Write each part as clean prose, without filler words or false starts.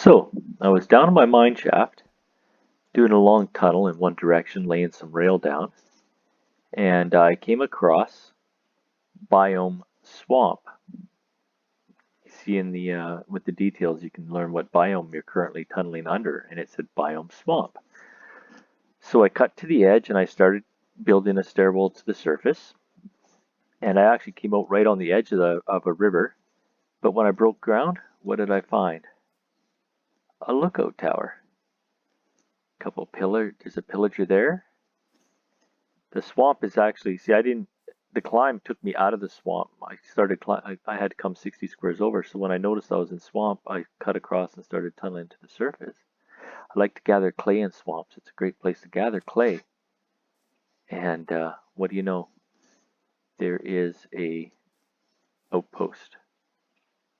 So, I was down in my mine shaft, doing a long tunnel in one direction, laying some rail down, and I came across biome swamp. You see in the with the details, you can learn what biome you're currently tunneling under, and it said biome swamp. So I cut to the edge and I started building a stairwell to the surface, and I actually came out right on the edge of a river. But when I broke ground, what did I find? A lookout tower. There's a pillager there. The swamp is actually, the climb took me out of the swamp. I had to come 60 squares over. So when I noticed I was in swamp, I cut across and started tunneling to the surface. I like to gather clay in swamps. It's a great place to gather clay. And what do you know? There is a outpost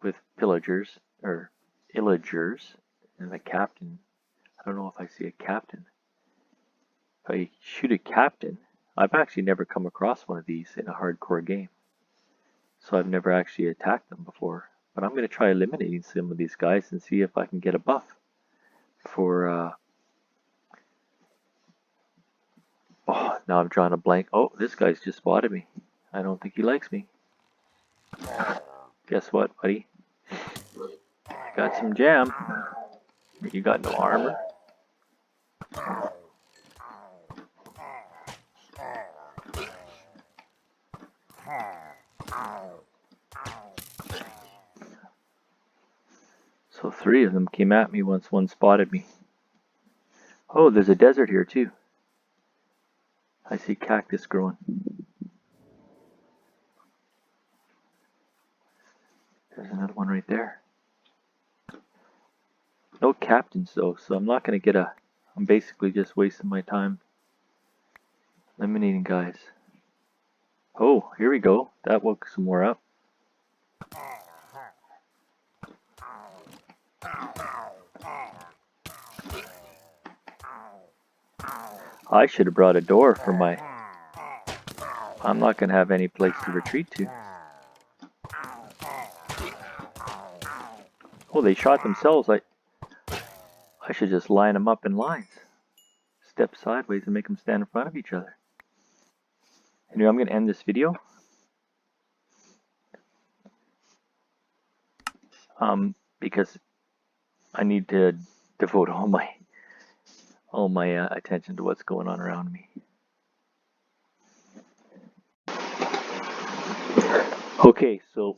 with pillagers or illagers and a captain. I don't know if I see a captain. If I shoot a captain, I've actually never come across one of these in a hardcore game. So I've never actually attacked them before. But I'm going to try eliminating some of these guys and see if I can get a buff for... Oh, now I'm drawing a blank. Oh, this guy's just spotted me. I don't think he likes me. Guess what, buddy? I got some jam. You got no armor. So 3 of them came at me once one spotted me. Oh, there's a desert here too. I see cactus growing. There's another one right there. No captains though, so I'm not going to get a... I'm basically just wasting my time eliminating guys. Oh, here we go. That woke some more up. I should have brought a door for my... I'm not going to have any place to retreat to. Oh, they shot themselves. I should just line them up in lines. Step sideways and make them stand in front of each other. Anyway, I'm going to end this video. Because I need to devote all my attention to what's going on around me. Okay, so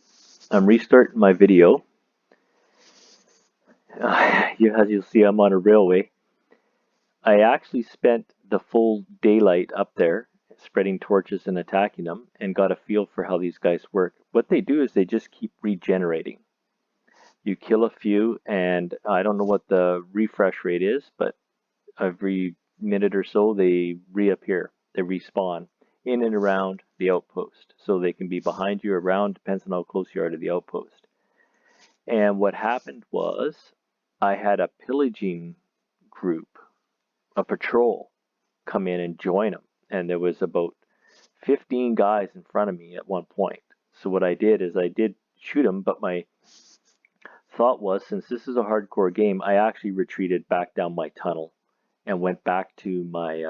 I'm restarting my video. As you'll see, I'm on a railway. I actually spent the full daylight up there spreading torches and attacking them, and got a feel for how these guys work. What they do is they just keep regenerating. You kill a few, and I don't know what the refresh rate is, but every minute or so they reappear, they respawn in and around the outpost. So they can be behind you, around, depends on how close you are to the outpost. And what happened was I had a pillaging group, a patrol, come in and join them. And there was about 15 guys in front of me at one point. So what I did is I did shoot them, but my thought was, since this is a hardcore game, I actually retreated back down my tunnel and went back to my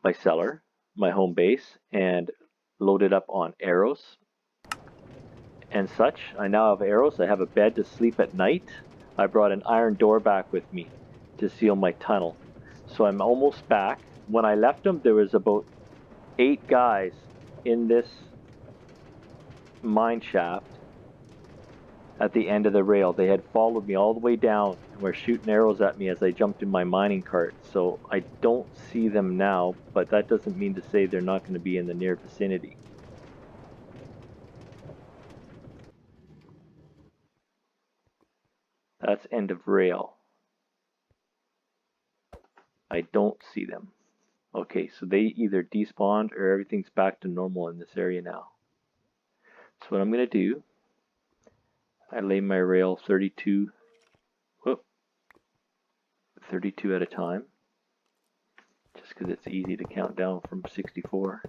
my cellar, my home base, and loaded up on arrows and such. I now have arrows. I have a bed to sleep at night. I brought an iron door back with me to seal my tunnel. So I'm almost back. When I left them, there was about 8 guys in this mine shaft at the end of the rail. They had followed me all the way down and were shooting arrows at me as I jumped in my mining cart. So I don't see them now, but that doesn't mean to say they're not going to be in the near vicinity. That's end of rail. I don't see them. Okay, so they either despawned or everything's back to normal in this area now. So what I'm going to do, I lay my rail 32 at a time, just because it's easy to count down from 64.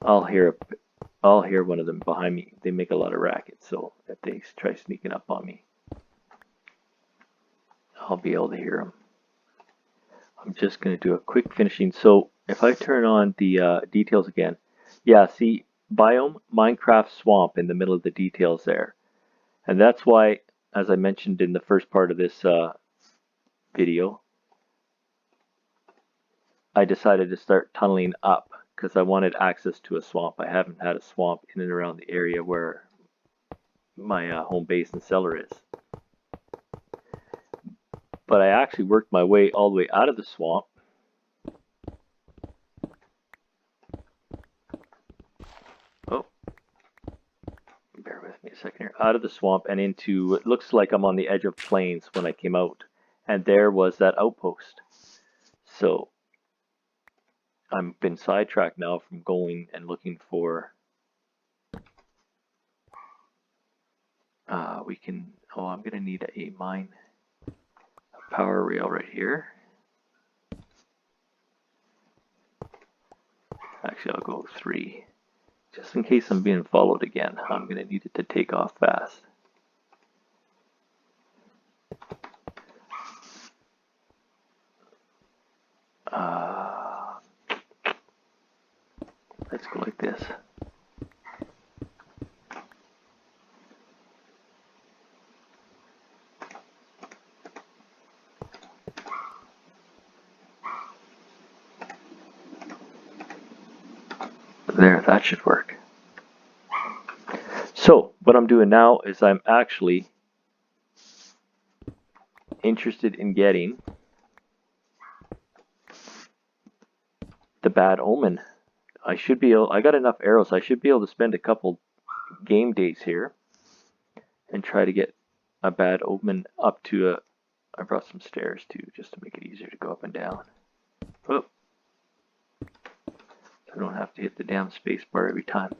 I'll hear I'll hear one of them behind me. They make a lot of racket, so if they try sneaking up on me, I'll be able to hear them. I'm just going to do a quick finishing. So if I turn on the details again, yeah, see, biome, Minecraft swamp in the middle of the details there. And that's why, as I mentioned in the first part of this video, I decided to start tunneling up because I wanted access to a swamp. I haven't had a swamp in and around the area where my home base and cellar is. But I actually worked my way all the way out of the swamp. Oh, bear with me a second here. Out of the swamp and into, it looks like I'm on the edge of plains when I came out. And there was that outpost. So I've been sidetracked now from going and looking for I'm gonna need a mine power rail right here. Actually, I'll go 3 just in case I'm being followed again. I'm gonna need it to take off fast. Let's go like this. There, that should work. So what I'm doing now is I'm actually interested in getting the bad omen. I got enough arrows. I should be able to spend a couple game days here and try to get a bad omen up to I brought some stairs too, just to make it easier to go up and down. Oh. I don't have to hit the damn space bar every time.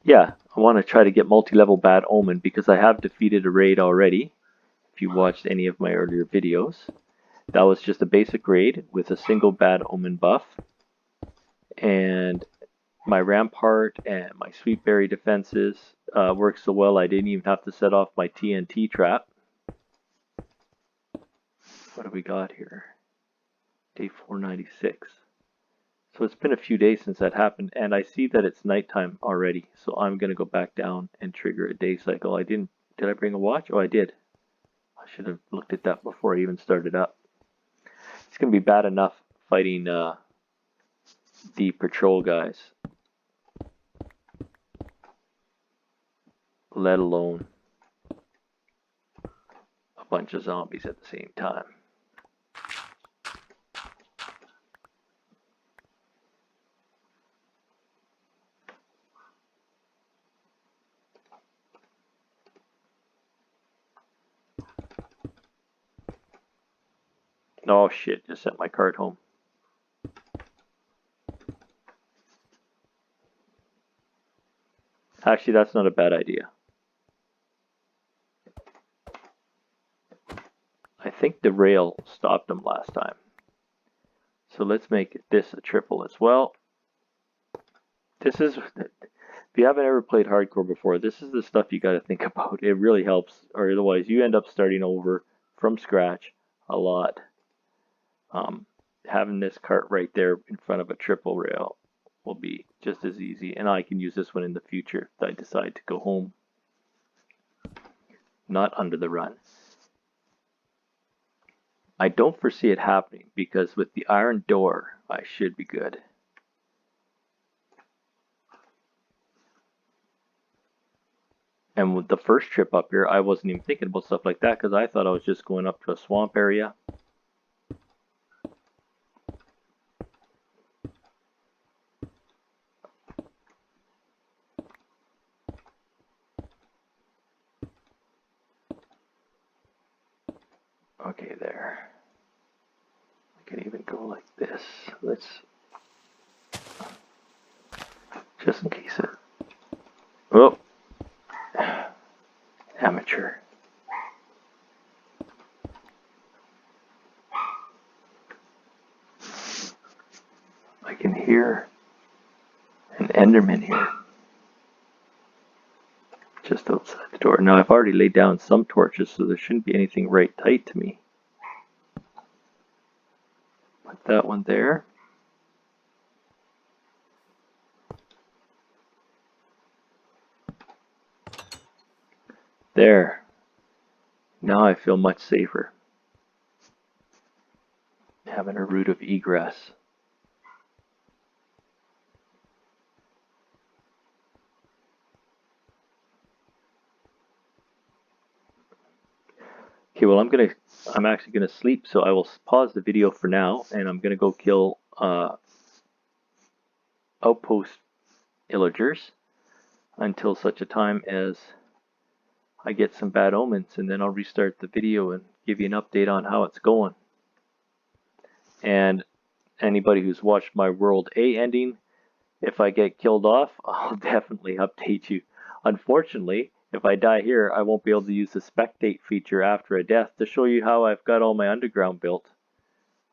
Yeah, I want to try to get multi-level bad omen because I have defeated a raid already. If you watched any of my earlier videos, that was just a basic raid with a single bad omen buff, and my rampart and my sweet berry defenses worked so well I didn't even have to set off my TNT trap. What do we got here? Day 496. So it's been a few days since that happened, and I see that it's nighttime already, so I'm going to go back down and trigger a day cycle. Did I bring a watch? Oh, I did. I should have looked at that before I even started up. It's going to be bad enough fighting the patrol guys, let alone a bunch of zombies at the same time. Oh shit, just sent my cart home. Actually, that's not a bad idea. I think the rail stopped them last time. So let's make this a triple as well. This is, if you haven't ever played hardcore before, this is the stuff you got to think about. It really helps, or otherwise you end up starting over from scratch a lot. Having this cart right there in front of a triple rail will be just as easy, and I can use this one in the future if I decide to go home, not under the run. I don't foresee it happening because with the iron door I should be good. And with the first trip up here I wasn't even thinking about stuff like that because I thought I was just going up to a swamp area. Okay, there. I can even go like this. Let's, just in case it. Oh, amateur. I can hear an Enderman here. Just outside the door. Now I've already laid down some torches, so there shouldn't be anything right tight to me. Put that one there. There. Now I feel much safer. Having a route of egress. Okay, well I'm actually gonna sleep, so I will pause the video for now, and I'm gonna go kill Outpost illagers until such a time as I get some bad omens, and then I'll restart the video and give you an update on how it's going. And anybody who's watched my World A ending, if I get killed off, I'll definitely update you. Unfortunately, if I die here, I won't be able to use the spectate feature after a death to show you how I've got all my underground built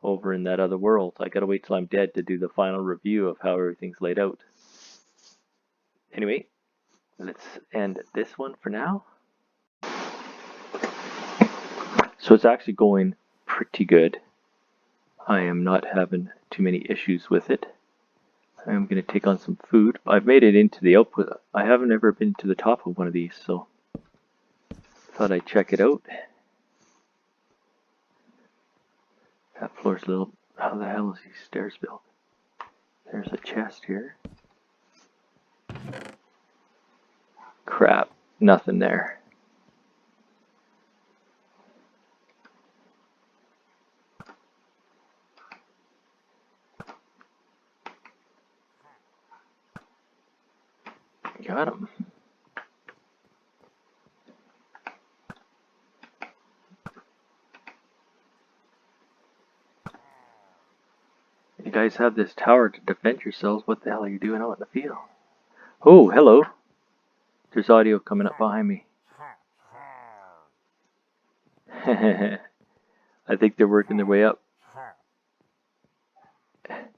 over in that other world. I gotta wait till I'm dead to do the final review of how everything's laid out. Anyway, let's end this one for now. So it's actually going pretty good. I am not having too many issues with it. I'm going to take on some food. I've made it into the output. I haven't ever been to the top of one of these, so thought I'd check it out. That floor's a little... How the hell is these stairs built? There's a chest here. Crap, nothing there. Got him. You guys have this tower to defend yourselves. What the hell are you doing out in the field? Oh, hello. There's audio coming up behind me. I think they're working their way up. I'm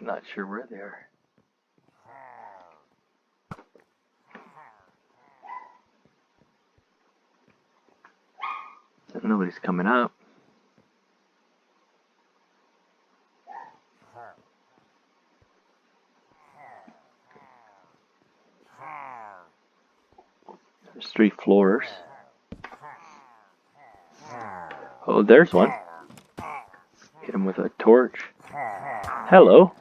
not sure where they are. Nobody's coming up. There's 3 floors. Oh, there's one. Hit him with a torch. Hello.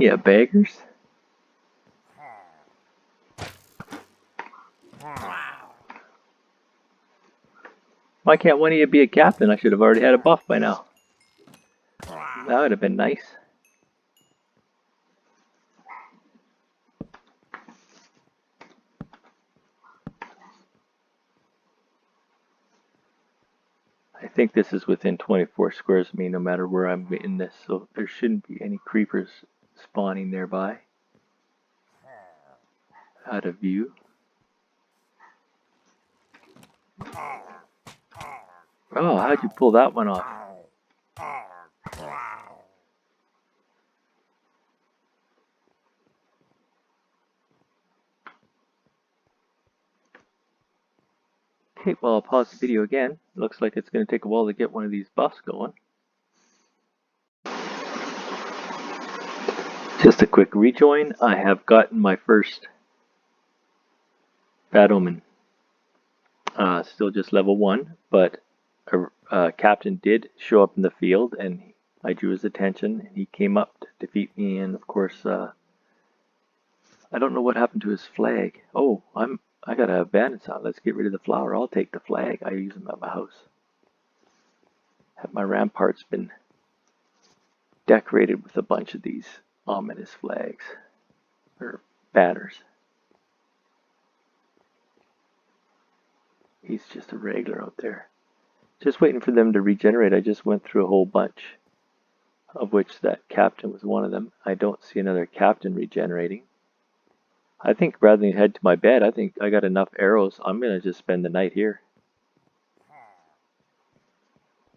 Yeah, beggars. Why can't one of you be a captain? I should have already had a buff by now. That would have been nice. I think this is within 24 squares of me, no matter where I'm in this, so there shouldn't be any creepers spawning nearby. Out of view. Oh, how'd you pull that one off? Okay, well, I'll pause the video again. Looks like it's going to take a while to get one of these buffs going. Just a quick rejoin. I have gotten my first Bad Omen. Still just level 1, but a captain did show up in the field, and I drew his attention, and he came up to defeat me, and of course, I don't know what happened to his flag. Oh, I got a bandits out. Let's get rid of the flower. I'll take the flag. I use them at my house. Have my ramparts been decorated with a bunch of these ominous flags or banners. He's just a regular out there. Just waiting for them to regenerate. I just went through a whole bunch, of which that captain was one of them. I don't see another captain regenerating. I think rather than head to my bed, I think I got enough arrows. I'm going to just spend the night here.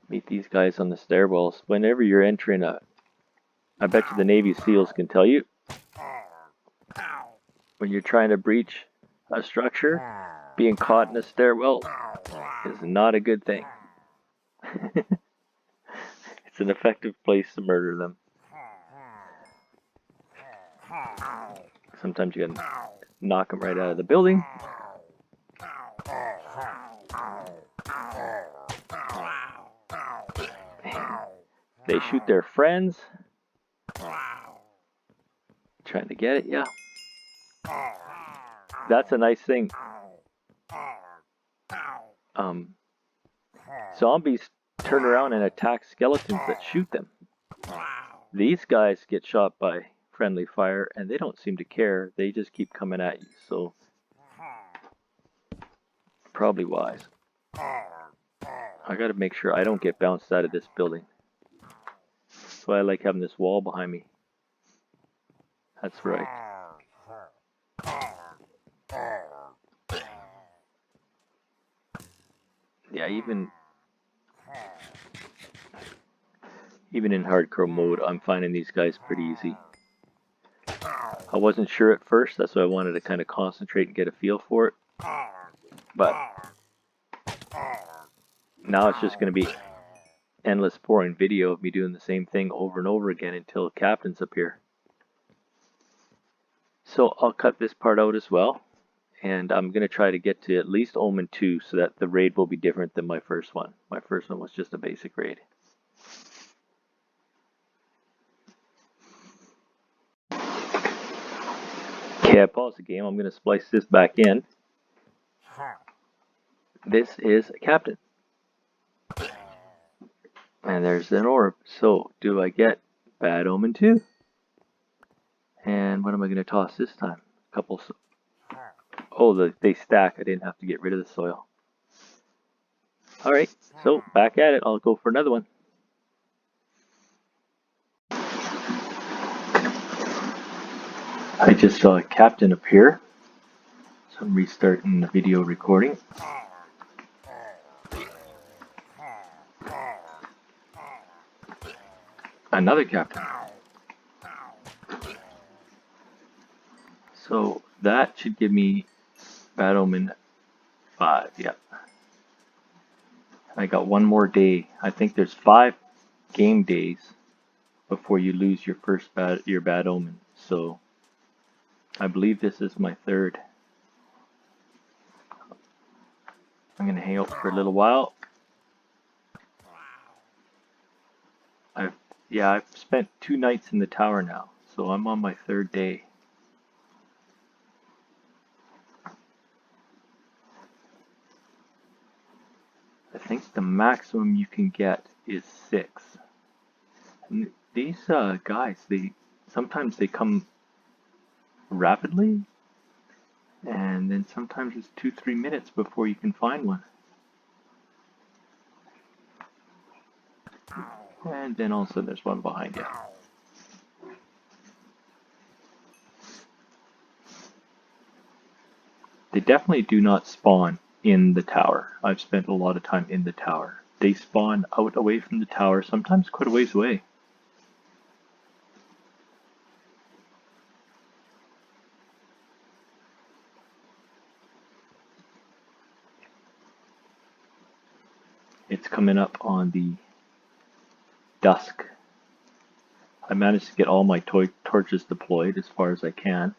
Meet these guys on the stairwells. Whenever you're entering I bet you the Navy SEALs can tell you, when you're trying to breach a structure, being caught in a stairwell is not a good thing. It's an effective place to murder them. Sometimes you gotta knock them right out of the building. They shoot their friends. Trying to get it, yeah. That's a nice thing. Zombies turn around and attack skeletons that shoot them. These guys get shot by friendly fire and they don't seem to care. They just keep coming at you, so probably wise. I gotta make sure I don't get bounced out of this building. That's why I like having this wall behind me. That's right. Yeah, even in hardcore mode, I'm finding these guys pretty easy. I wasn't sure at first, that's why I wanted to kind of concentrate and get a feel for it. But now it's just going to be endless boring video of me doing the same thing over and over again until captains appear. So I'll cut this part out as well, and I'm going to try to get to at least Omen 2 so that the raid will be different than my first one. My first one was just a basic raid. Okay, I paused the game. I'm going to splice this back in. This is a captain. And there's an orb. So, do I get Bad Omen 2? And what am I going to toss this time? A couple. Oh, they stack. I didn't have to get rid of the soil. Alright, so back at it. I'll go for another one. I just saw a captain appear. So I'm restarting the video recording. Another captain. So that should give me Bad Omen 5, yeah. I got one more day. I think there's 5 game days before you lose your Bad Omen. So I believe this is my 3rd. I'm gonna hang out for a little while. I've spent 2 nights in the tower now, so I'm on my 3rd day. I think the maximum you can get is 6. And these guys, sometimes they come rapidly, and then sometimes it's 2-3 minutes before you can find one. And then all of a sudden there's one behind you. They definitely do not spawn in the tower. I've spent a lot of time in the tower. They spawn out away from the tower, sometimes quite a ways away. It's coming up on the dusk. I managed to get all my torches deployed as far as I can.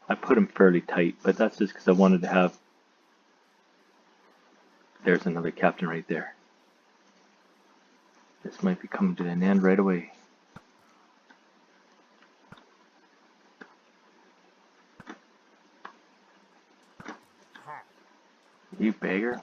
I put them fairly tight, but that's just because I wanted to have... There's another captain right there. This might be coming to an end right away. You beggar.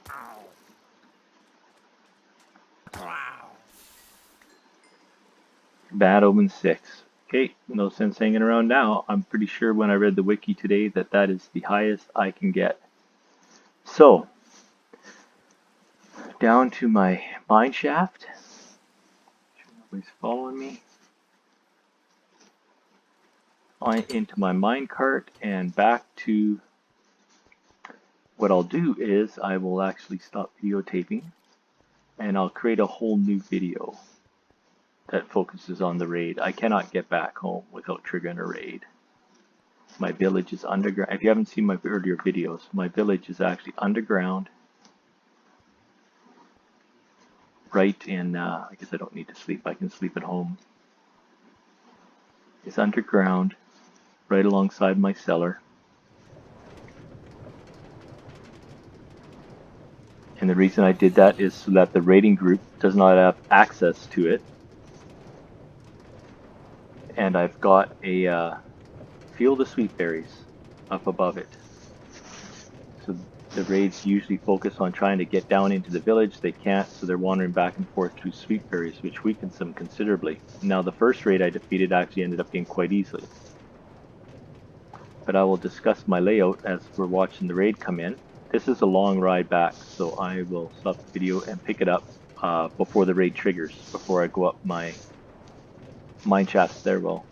Bad Omen 6. Okay, no sense hanging around now. I'm pretty sure when I read the wiki today that that is the highest I can get. So, down to my mine shaft. Nobody's following me. Into my mine cart and back to what I'll do is I will actually stop videotaping and I'll create a whole new video that focuses on the raid. I cannot get back home without triggering a raid. My village is underground. If you haven't seen my earlier videos, my village is actually underground. Right in, I guess I don't need to sleep. I can sleep at home. It's underground, right alongside my cellar. And the reason I did that is so that the raiding group does not have access to it. And I've got a field of sweet berries up above it. So the raids usually focus on trying to get down into the village. They can't, so they're wandering back and forth through sweet berries, which weakens them considerably. Now the first raid I defeated actually ended up being quite easily. But I will discuss my layout as we're watching the raid come in. This is a long ride back, so I will stop the video and pick it up before the raid triggers, before I go up my mine shaft stairwell.